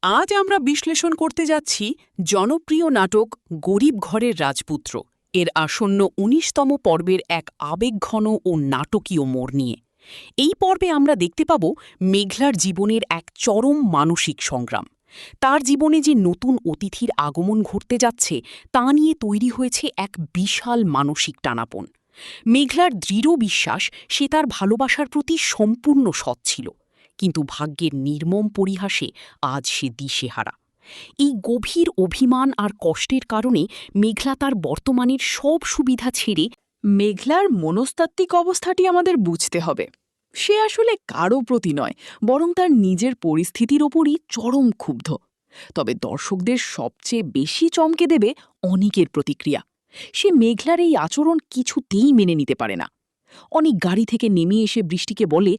আজ আমরা বিশ্লেষণ করতে যাচ্ছি জনপ্রিয় নাটক গরিব ঘরের রাজপুত্র এর আসন্ন ১৯তম পর্বের এক আবেগঘন ও নাটকীয় মোড় নিয়ে। এই পর্বে আমরা দেখতে পাব মেঘলার জীবনের এক চরম মানসিক সংগ্রাম। তার জীবনে যে নতুন অতিথির আগমন ঘটতে যাচ্ছে তা নিয়ে তৈরি হয়েছে এক বিশাল মানসিক টানাপোন। মেঘলার দৃঢ় বিশ্বাস সে তার ভালোবাসার প্রতি সম্পূর্ণ সৎ ছিল, কিন্তু ভাগ্যের নির্মম পরিহাসে আজ সে দিশেহারা। এই গভীর অভিমান আর কষ্টের কারণে মেঘলা তার বর্তমানের সব সুবিধা ছেড়ে মেঘলার মনস্তাত্ত্বিক অবস্থাটি আমাদের বুঝতে হবে। সে আসলে কারো প্রতি নয়, বরং তার নিজের পরিস্থিতির ওপরই চরম ক্ষুব্ধ। তবে দর্শকদের সবচেয়ে বেশি চমকে দেবে অনিকের প্রতিক্রিয়া। সে মেঘলার এই আচরণ কিছুতেই মেনে নিতে পারে না। অনিক গাড়ি থেকে নেমে এসে বৃষ্টিকে বলে,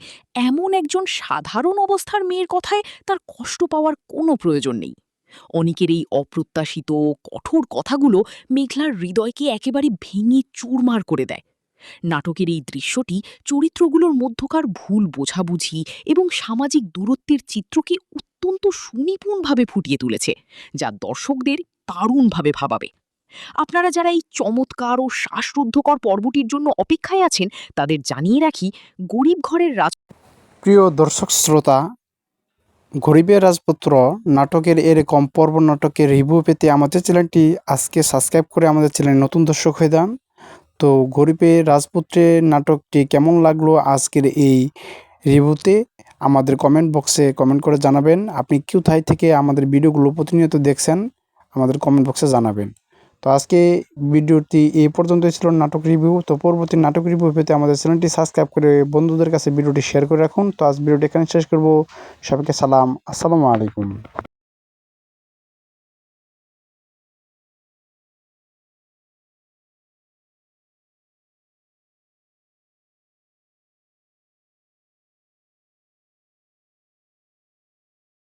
এমন একজন সাধারণ অবস্থার মেয়ের কথায় তার কষ্ট পাওয়ার কোনো প্রয়োজন নেই। অনিকের এই অপ্রত্যাশিত কঠোর কথাগুলো মেঘলার হৃদয়কে একেবারে ভেঙে চুরমার করে দেয়। নাটকের এই দৃশ্যটি চরিত্রগুলোর মধ্যকার ভুল বোঝাবুঝি এবং সামাজিক দূরত্বের চিত্রকে অত্যন্ত সুনিপুণভাবে ফুটিয়ে তুলেছে, যা দর্শকদের দারুণভাবে ভাবাবে। আপনারা যারা এই চমৎকার ও শ্বাসরুদ্ধকর পর্বটির জন্য অপেক্ষায় আছেন, তাদের জানিয়ে রাখি, গরিব ঘরের প্রিয় দর্শক শ্রোতা, গরিবের রাজপুত্র নাটকের এরকম পর্ব নাটকের রিভিউ পেতে আমাদের চ্যানেলটি আজকে সাবস্ক্রাইব করে আমাদের চ্যানেলে নতুন দর্শক হয়ে যান। তো গরিবের রাজপুত্রের নাটকটি কেমন লাগলো আজকের এই রিভিউতে আমাদের কমেন্ট বক্সে কমেন্ট করে জানাবেন। আপনি কোথায় থেকে আমাদের ভিডিওগুলো প্রতিনিয়ত দেখছেন আমাদের কমেন্ট বক্সে জানাবেন। তো আজকে ভিডিওটি এই পর্যন্তই ছিল, নাটক রিভিউ। তো পরবর্তী নাটক রিভিউ পেতে আমাদের চ্যানেলটি সাবস্ক্রাইব করে বন্ধুদের কাছে ভিডিওটি শেয়ার করে রাখুন। তো আজ ভিডিওটি এখানে শেষ করব। সবাইকে সালাম, আসসালামু আলাইকুম।